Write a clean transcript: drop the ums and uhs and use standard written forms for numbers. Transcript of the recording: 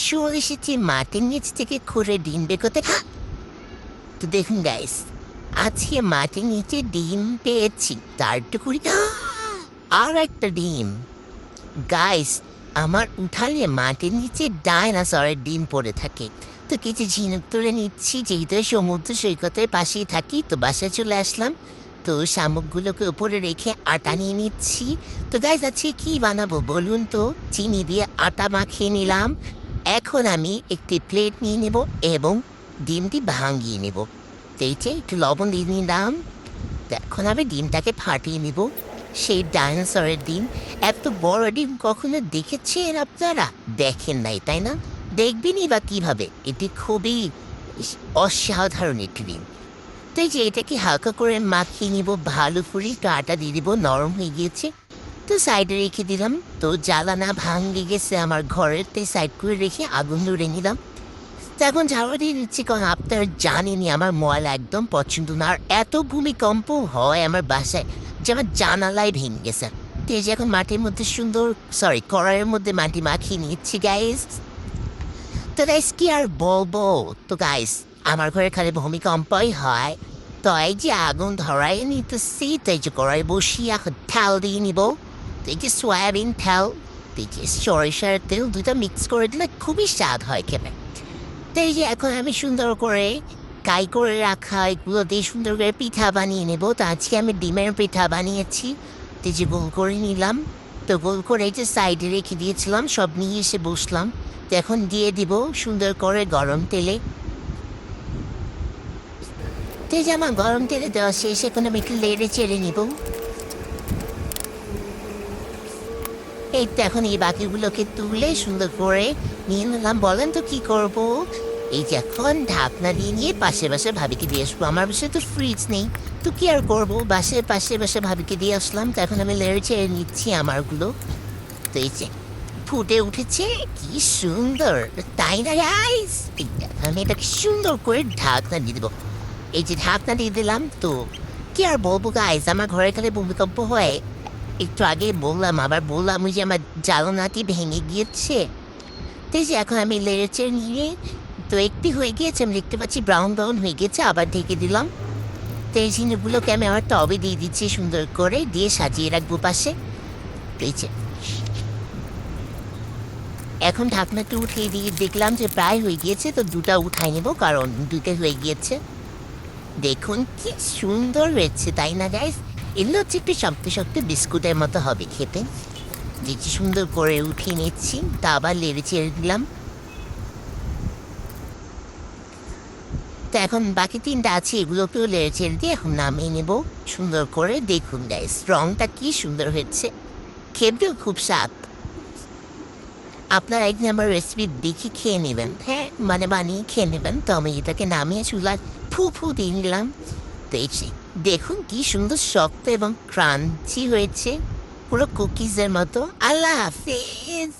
চলে এসেছি মাটির নিচ থেকে খুঁড়ে ডিম বের করতে। তো দেখুন গাইস, আজকে মাটির নিচে ডিম পেয়েছি, তার টুকুরি আর একটা ডিম। গাইস, আমার উঠানে মাটির নিচে ডাইনোসরের ডিম পড়ে থাকে। তো কিছু ঝিনুক তুলে নিচ্ছি, যেহেতু সমুদ্র সৈকতের পাশেই থাকি, তো বাসায় চলে আসলাম। তো শামুকগুলোকে উপরে রেখে আটা নিয়ে নিচ্ছি। তো গাইস, আজকে কি বানাবো বলুন তো? চিনি দিয়ে আটা মাখিয়ে নিলাম। এখন আমি একটি প্লেট নিয়ে নেব এবং ডিমটি ভাঙিয়ে নেব। তো এই যে একটু লবণ দিয়ে নিলাম। তো এখন আমি ডিমটাকে ফাটিয়ে নেব। সেই ডাইনোসরের ডিম। এত বড় ডিম কখনো দেখেছেন আপনারা? দেখেন নাই, তাই না? দেখবেনই বা কীভাবে? এটি খুবই অসাধারণ একটি ডিম। তো এই যে এটাকে হালকা করে মাখিয়ে নিব ভালো করে, একটু আটা দিয়ে দিব, নরম হয়ে গিয়েছে। তো সাইডে রেখে দিলাম। তো জ্বালা না ভাঙে গেছে আমার ঘরের, তাই সাইড করে রেখে আগুন ধরে নিলাম। তো এখন ঝাড়া দিয়ে নিচ্ছি, কারণ আপনারা জানেনই আমার ময়লা একদম পছন্দ না। আর এত ভূমিকম্প হয় আমার বাসায় যে আমার জানালাই ভেঙে গেছে। তো এই যে এখন মাটির মধ্যে কড়াইয়ের মধ্যে মাটি মাখিয়ে নিচ্ছি গাইস। তো গাইস কি আর বলবো? তো গাইস, আমার ঘরে খালি ভূমিকম্পই হয়। তো এই যে আগুন ধরাই নিতেছি, তো এই যে কড়াই বসিয়ে এখন তেল দিয়ে নিব। তো এই যে সয়াবিন তেল, তো এই যে সরিষার তেল, দুটো মিক্স করে দিলে খুবই স্বাদ হয় খেতে। তো এই যে এখন আমি সুন্দর করে কাই করে রাখা এগুলো দিয়ে সুন্দর করে পিঠা বানিয়ে নেব। তো আজকে আমি ডিমের পিঠা বানিয়েছি। তো এই যে গোল করে নিলাম। তো গোল করে এই যে সাইডে রেখে দিয়েছিলাম, সব নিয়ে এসে বসলাম। তো এখন দিয়ে দিব সুন্দর করে গরম তেলে। তো এই যে আমার গরম তেলে দেওয়া শেষ, এখন আমি একটু লেড়ে চেড়ে নিব। এই তো এখন এই বাকিগুলোকে তুলে সুন্দর করে নিয়ে নিলাম। বলেন তো কি করব? এই যে এখন ঢাকনা দিয়ে নিয়ে পাশে ভাবিকে দিয়ে আসবো। আমার বাসায় তো ফ্রিজ নেই, তো কি আর করবো, পাশে ভাবিকে দিয়ে আসলাম। তো এখন আমি লেড়ে চেড়ে নিচ্ছি আমারগুলো। তো এই যে ফুটে উঠেছে, কি সুন্দর, তাই না গাইস? আমি এটাকে সুন্দর করে ঢাকনা দিয়ে দেবো। এই যে ঢাকনা দিয়ে দিলাম। তো কি আর বলবো গাইস, আমার ঘরে খালি ভূমিকম্প হয়। একটু আগে বললাম, আবার বললাম, ওই যে আমার জ্বালানাটি ভেঙে গিয়েছে। তো এই যে এখন আমি লেড়েচে নিয়ে, তো একটি হয়ে গিয়েছে, আমি দেখতে পাচ্ছি ব্রাউন ব্রাউন হয়ে গেছে, আবার ঢেকে দিলাম। তো এই জিনিসগুলোকে আমি আমার টবে দিয়ে দিচ্ছি, সুন্দর করে দিয়ে সাজিয়ে রাখবো পাশে। তো এই যে এখন ঢাকনাটা উঠিয়ে দিয়ে দেখলাম যে প্রায় হয়ে গিয়েছে, তো দুটা উঠাই নেবো, কারণ দুটো হয়ে গিয়েছে। দেখুন কি সুন্দর হয়েছে, তাই না গাইস? এগুলো হচ্ছে একটু শক্ত শক্ত বিস্কুটের মতো হবে খেতে। দেখছি সুন্দর করে উঠিয়ে নিচ্ছি, তা আবার লেড়ে চেড়ে দিলাম। তো এখন বাকি তিনটা আছে, এগুলোকেও লেড়ে চেড়ে দিয়ে এখন নামিয়ে নেব সুন্দর করে। দেখুন গাইস, রংটা কি সুন্দর হয়েছে, খেতেও খুব স্বাদ। আপনারা একদিন আমার রেসিপি দেখে খেয়ে নেবেন, হ্যাঁ, মানে বানিয়ে খেয়ে নেবেন। তো আমি এটাকে নামিয়ে চুলায় ফু দিয়ে নিলাম। তো এই যে দেখুন কি সুন্দর শক্ত এবং ক্রাঞ্চি হয়েছে, পুরো কুকিজের মতো। আল্লাহ হাফেজ।